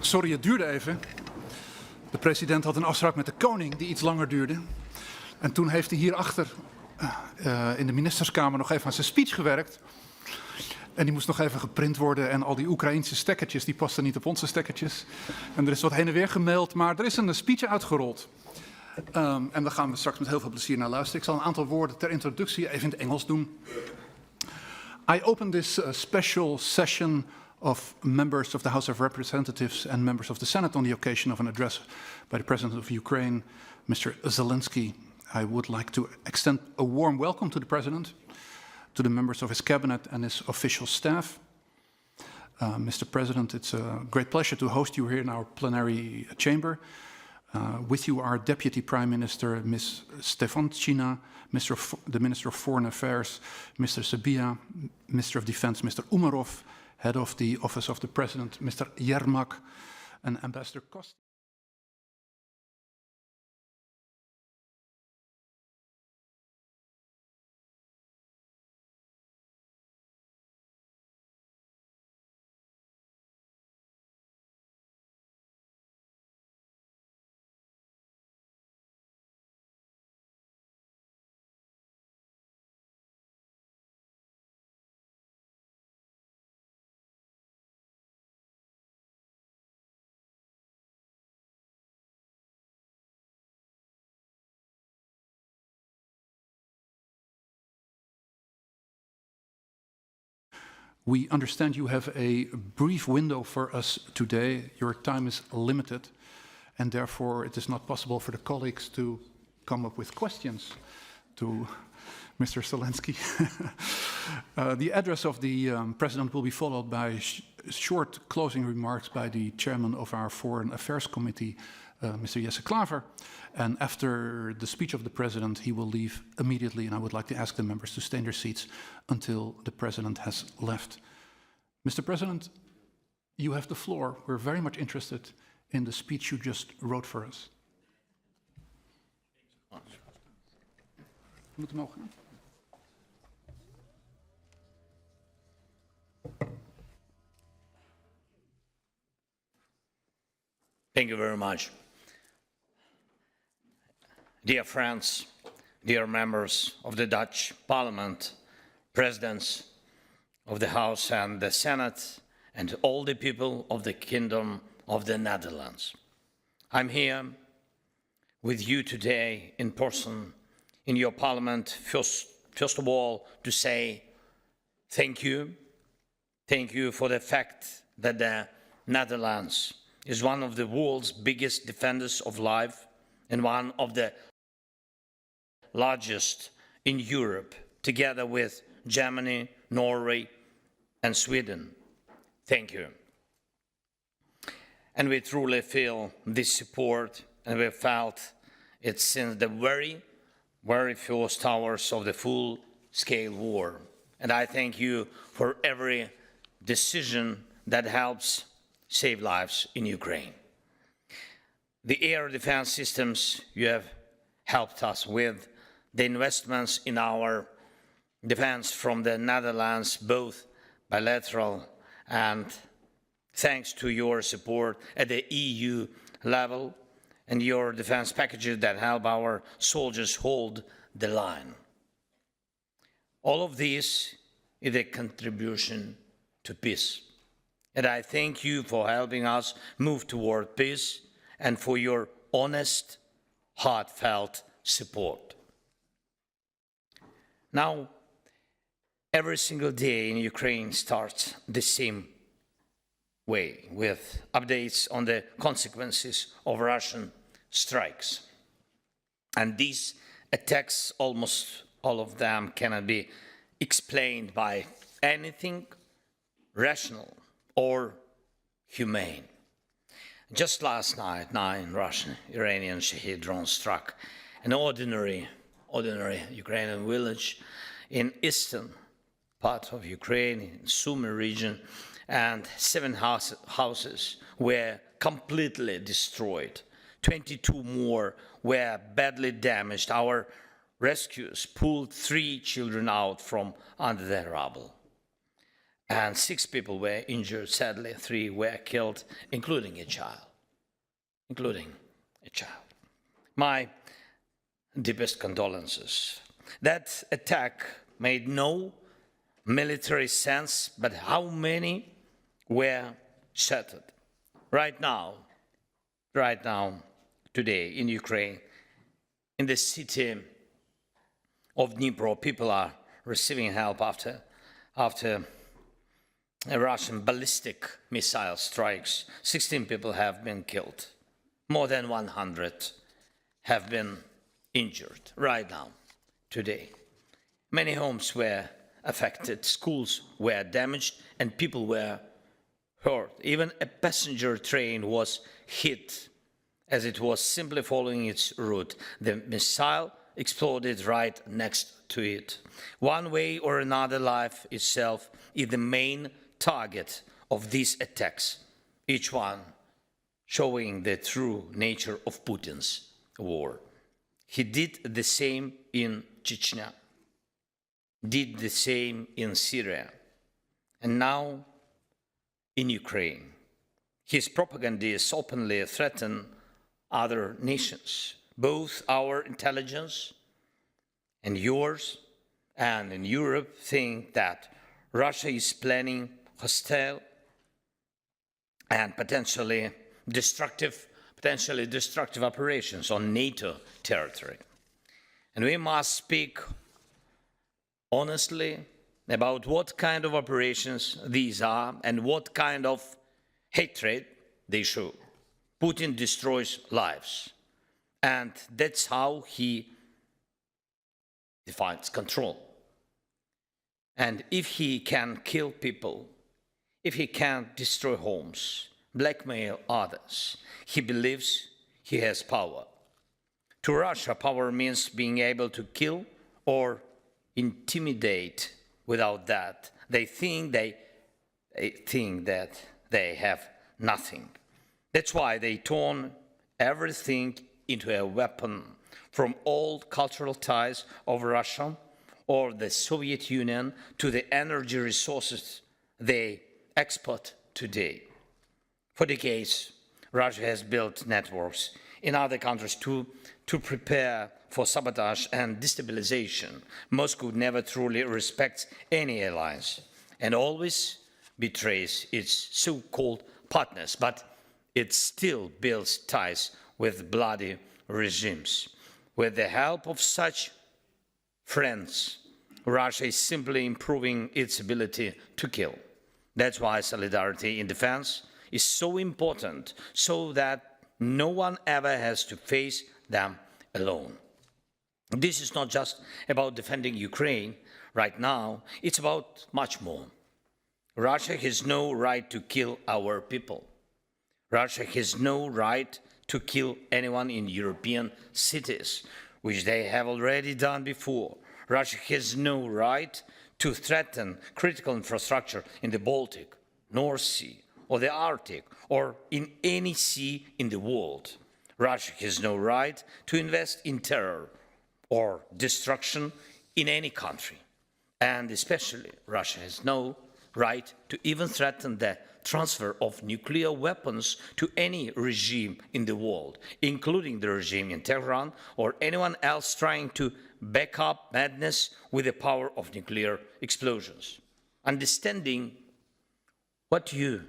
Sorry, het duurde even. De president had een afspraak met de koning die iets langer duurde. En toen heeft hij hierachter in de ministerskamer nog even aan zijn speech gewerkt. En die moest nog even geprint worden en al die Oekraïnse stekkertjes, die pasten niet op onze stekkertjes. En er is wat heen en weer gemaild, maar er is een speech uitgerold. En daar gaan we straks met heel veel plezier naar luisteren. Ik zal een aantal woorden ter introductie even in het Engels doen. I open this special session of members of the House of Representatives and members of the Senate on the occasion of an address by the President of Ukraine, Mr. Zelensky. I would like to extend a warm welcome to the President, to the members of his cabinet and his official staff. Mr. President, it's a great pleasure to host you here in our plenary chamber. With you are Deputy Prime Minister Ms. Stefanchina, the Minister of Foreign Affairs, Mr. Sabia, Minister of Defense, Mr. Umarov, Head of the Office of the President, Mr. Yermak, and Ambassador Kost. We understand you have a brief window for us today. Your time is limited, and therefore it is not possible for the colleagues to come up with questions to Mr. Zelensky. The address of the President will be followed by short closing remarks by the chairman of our Foreign Affairs Committee, Mr. Jesse Klaver. And after the speech of the President, he will leave immediately, and I would like to ask the members to stay in their seats until the President has left. Mr. President, you have the floor. We're very much interested in the speech you just wrote for us. Thank you very much. Dear friends, dear members of the Dutch Parliament, presidents of the House and the Senate, and all the people of the Kingdom of the Netherlands. I'm here with you today in person in your Parliament, first of all, to say thank you. Thank you for the fact that the Netherlands is one of the world's biggest defenders of life and one of the largest in Europe, together with Germany, Norway, and Sweden. Thank you. And we truly feel this support, and we felt it since the very first hours of the full-scale war. And I thank you for every decision that helps save lives in Ukraine. The air defense systems you have helped us with, the investments in our defense from the Netherlands, both bilateral and thanks to your support at the EU level, and your defense packages that help our soldiers hold the line. All of this is a contribution to peace. And I thank you for helping us move toward peace and for your honest, heartfelt support. Now, every single day in Ukraine starts the same way, with updates on the consequences of Russian strikes. And these attacks, almost all of them, cannot be explained by anything rational or humane. Just last night, 9 Russian Iranian Shahed drones struck an ordinary Ukrainian village in eastern part of Ukraine, in Sumy region, and 7 houses were completely destroyed. 22 more were badly damaged. Our rescuers pulled 3 children out from under the rubble. and 6 people were injured. Sadly, 3 were killed, including a child. My deepest condolences. That attack made no military sense, but how many were shattered? Right now, today in Ukraine, in the city of Dnipro, people are receiving help after a Russian ballistic missile strikes. 16 people have been killed. More than 100 have been injured right now, today. Many homes were affected, schools were damaged, and people were hurt. Even a passenger train was hit as it was simply following its route. The missile exploded right next to it. One way or another, life itself is the main target of these attacks, each one showing the true nature of Putin's war. He did the same in Chechnya, did the same in Syria, and now in Ukraine. His propagandists openly threaten other nations. Both our intelligence and yours and in Europe think that Russia is planning hostile and potentially destructive operations on NATO territory. And we must speak honestly about what kind of operations these are and what kind of hatred they show. Putin destroys lives, and that's how he defines control. And if he can kill people, if he can destroy homes, blackmail others, he believes he has power. To Russia, power means being able to kill or intimidate. Without that, they think that they have nothing. That's why they turn everything into a weapon, from old cultural ties of Russia or the Soviet Union to the energy resources they export today. For decades, Russia has built networks in other countries to prepare for sabotage and destabilization. Moscow never truly respects any alliance and always betrays its so-called partners, but it still builds ties with bloody regimes. With the help of such friends, Russia is simply improving its ability to kill. That's why solidarity in defense is so important, so that no one ever has to face them alone. This is not just about defending Ukraine right now, it's about much more. Russia has no right to kill our people. Russia has no right to kill anyone in European cities, which they have already done before. Russia has no right to threaten critical infrastructure in the Baltic, North Sea, or the Arctic, or in any sea in the world. Russia has no right to invest in terror or destruction in any country. And especially, Russia has no right to even threaten the transfer of nuclear weapons to any regime in the world, including the regime in Tehran or anyone else trying to back up madness with the power of nuclear explosions. Understanding what you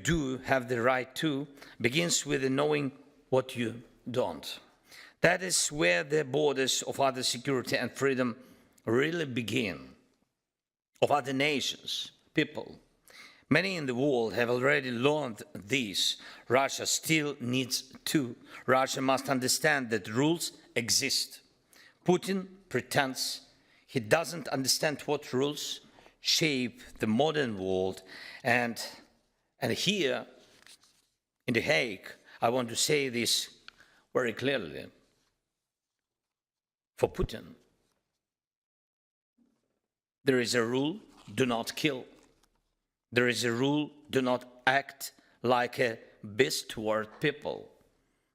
do have the right to begins with knowing what you don't. That is where the borders of other security and freedom really begin, of other nations, people. Many in the world have already learned this. Russia still needs to. Russia must understand that rules exist. Putin pretends he doesn't understand what rules shape the modern world. And here in The Hague, I want to say this very clearly. For Putin, there is a rule: do not kill. There is a rule: do not act like a beast toward people.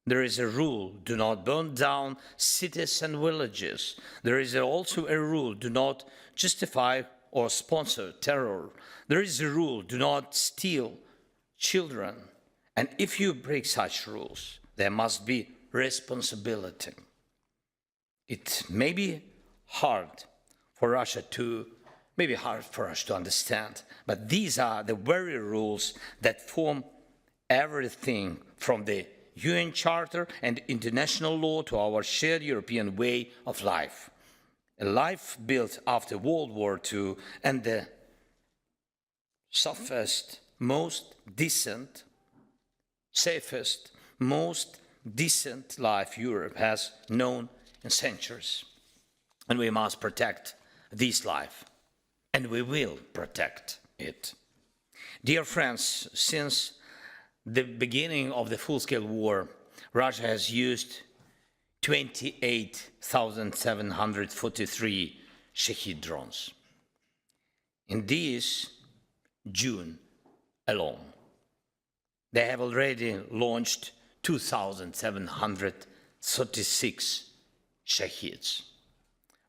There is a rule: do not burn down cities and villages. There is also a rule: do not justify or sponsor terror. There is a rule: do not steal children. And if you break such rules, there must be responsibility. It may be hard for Russia to, maybe hard for us to understand, but these are the very rules that form everything from the UN Charter and international law to our shared European way of life. A life built after World War II and the softest, most decent, safest, most decent life Europe has known in centuries. And we must protect this life, and we will protect it. Dear friends, since the beginning of the full-scale war, Russia has used 28,743 Shahed drones. In this June alone, they have already launched 2,736 Shaheds.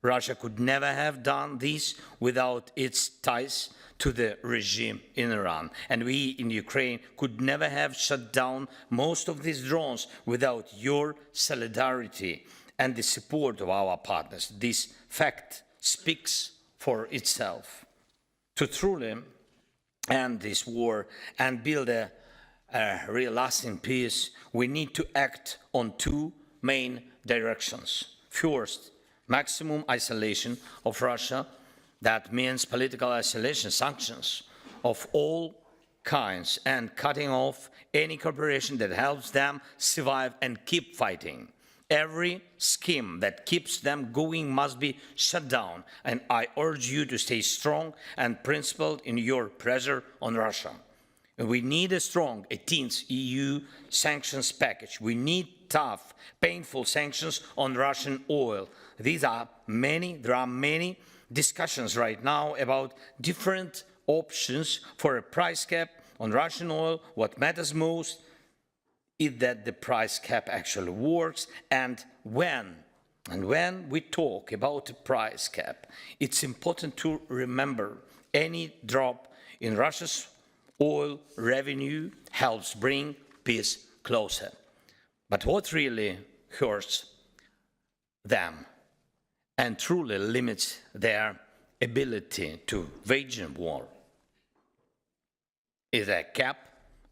Russia could never have done this without its ties to the regime in Iran. And we in Ukraine could never have shut down most of these drones without your solidarity and the support of our partners. This fact speaks for itself. To truly end this war and build a real lasting peace, we need to act on two main directions. First, maximum isolation of Russia. That means political isolation, sanctions of all kinds, and cutting off any cooperation that helps them survive and keep fighting. Every scheme that keeps them going must be shut down, and I urge you to stay strong and principled in your pressure on Russia. We need a strong 18th EU sanctions package. We need tough, painful sanctions on Russian oil. There are many discussions right now about different options for a price cap on Russian oil. What matters most is that the price cap actually works, and when we talk about a price cap, it's important to remember any drop in Russia's oil revenue helps bring peace closer. But what really hurts them and truly limits their ability to wage a war is a cap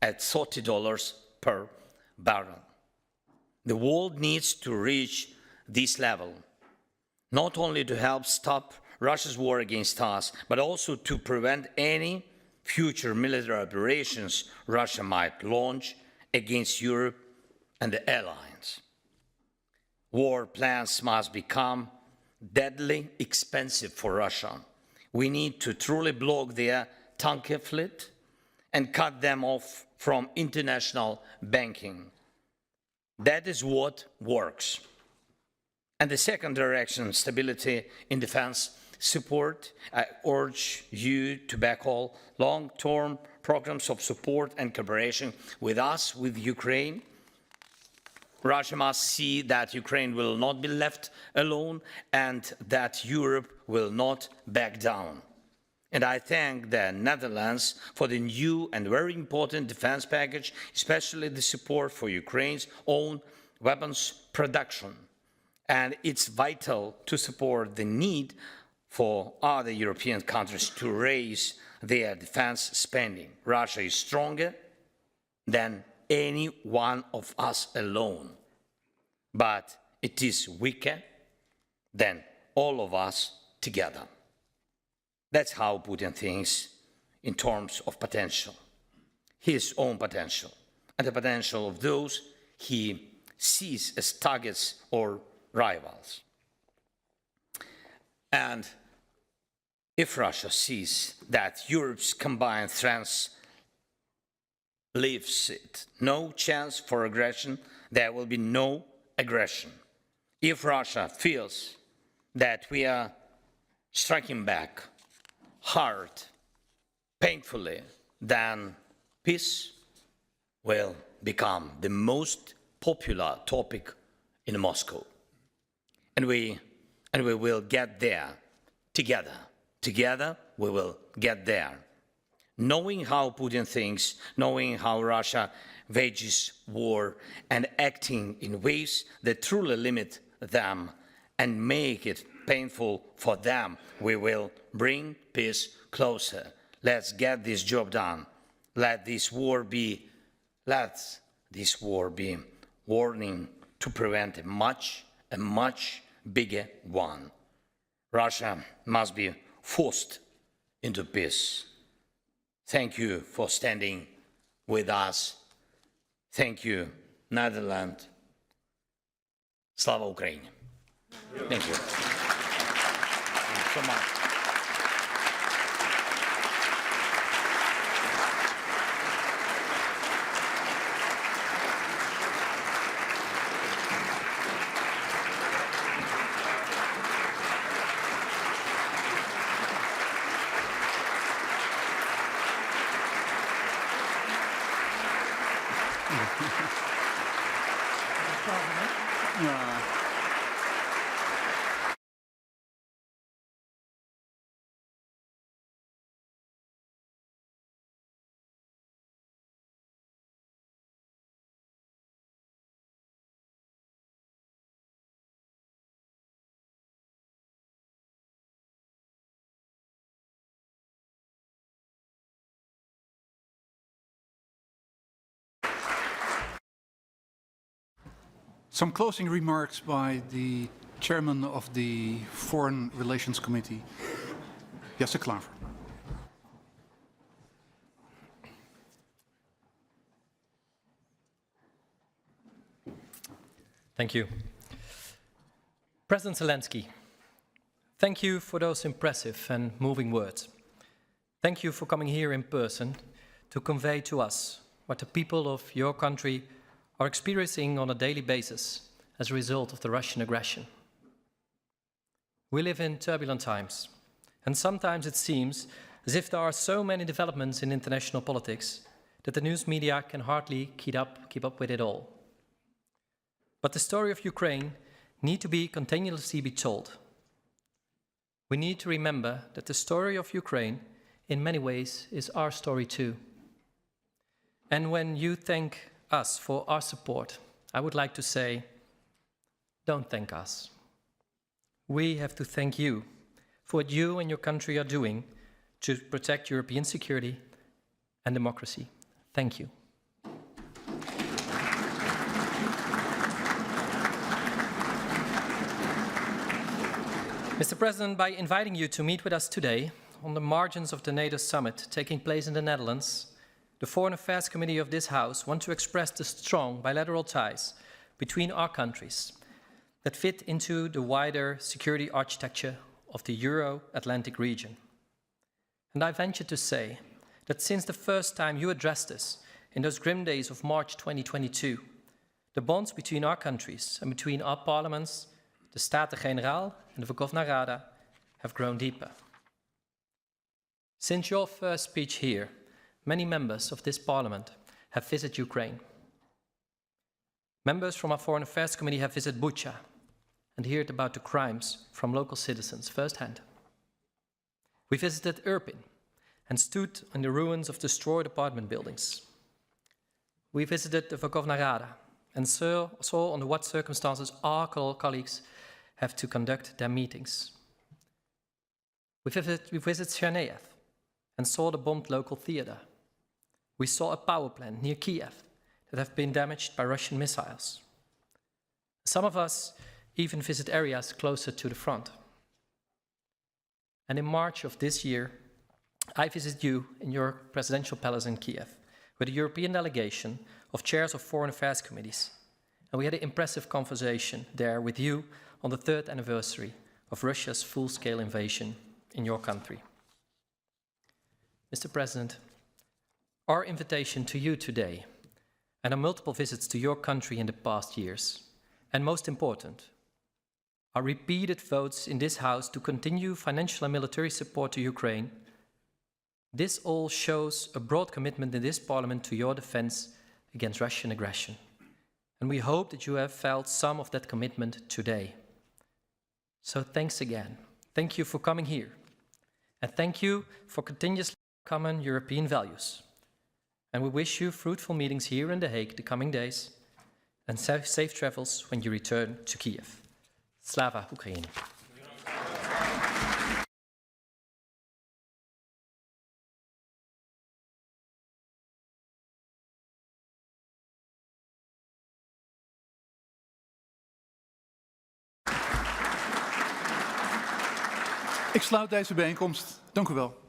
at $30 per barrel. The world needs to reach this level, not only to help stop Russia's war against us, but also to prevent any future military operations Russia might launch against Europe and the allies. War plans must become deadly expensive for Russia. We need to truly block their tanker fleet and cut them off from international banking. That is what works. And the second direction, stability in defense support. I urge you to back all long-term programs of support and cooperation with us, with Ukraine. Russia must see that Ukraine will not be left alone and that Europe will not back down. And I thank the Netherlands for the new and very important defense package, especially the support for Ukraine's own weapons production. And it's vital to support the need for other European countries to raise their defense spending. Russia is stronger than any one of us alone, but it is weaker than all of us together. That's how Putin thinks in terms of potential, his own potential, and the potential of those he sees as targets or rivals. And if Russia sees that Europe's combined strength leaves it no chance for aggression, there will be no aggression. If Russia feels that we are striking back hard, painfully, then peace will become the most popular topic in Moscow. And we will get there together we will get there. Knowing how Putin thinks, knowing how Russia wages war, and acting in ways that truly limit them and make it painful for them, we will bring peace closer. Let's get this job done. Let this war be warning to prevent a much bigger one. Russia must be forced into peace. Thank you for standing with us. Thank you, Netherlands. Slava Ukraini. Thank you. Thank you so much. Some closing remarks by the chairman of the Foreign Relations Committee, Jesse Klaver. Thank you. President Zelensky, thank you for those impressive and moving words. Thank you for coming here in person to convey to us what the people of your country are experiencing on a daily basis as a result of the Russian aggression. We live in turbulent times, and sometimes it seems as if there are so many developments in international politics that the news media can hardly keep up with it all. But the story of Ukraine needs to be continuously told. We need to remember that the story of Ukraine, in many ways, is our story too. And when you thank us for our support, I would like to say, don't thank us. We have to thank you for what you and your country are doing to protect European security and democracy. Thank you. Mr. President, by inviting you to meet with us today on the margins of the NATO summit taking place in the Netherlands, the Foreign Affairs Committee of this House want to express the strong bilateral ties between our countries that fit into the wider security architecture of the Euro-Atlantic region. And I venture to say that since the first time you addressed us in those grim days of March 2022, the bonds between our countries and between our parliaments, the Staten-Generaal and the Verkhovna Rada, have grown deeper. Since your first speech here, many members of this parliament have visited Ukraine. Members from our Foreign Affairs Committee have visited Bucha and heard about the crimes from local citizens firsthand. We visited Irpin and stood on the ruins of destroyed apartment buildings. We visited the Verkhovna Rada and saw under what circumstances our colleagues have to conduct their meetings. We visited Chernihiv and saw the bombed local theater. We saw a power plant near Kyiv that have been damaged by Russian missiles. Some of us even visit areas closer to the front. And in March of this year, I visited you in your presidential palace in Kyiv with a European delegation of chairs of foreign affairs committees. And we had an impressive conversation there with you on the 3rd anniversary of Russia's full-scale invasion in your country. Mr. President, our invitation to you today and our multiple visits to your country in the past years, and most important, our repeated votes in this House to continue financial and military support to Ukraine, this all shows a broad commitment in this Parliament to your defense against Russian aggression. And we hope that you have felt some of that commitment today. So thanks again. Thank you for coming here. And thank you for continuously common European values. And we wish you fruitful meetings here in The Hague the coming days, and safe travels when you return to Kyiv. Slava Ukraini. Ik sluit deze bijeenkomst. Dank u wel.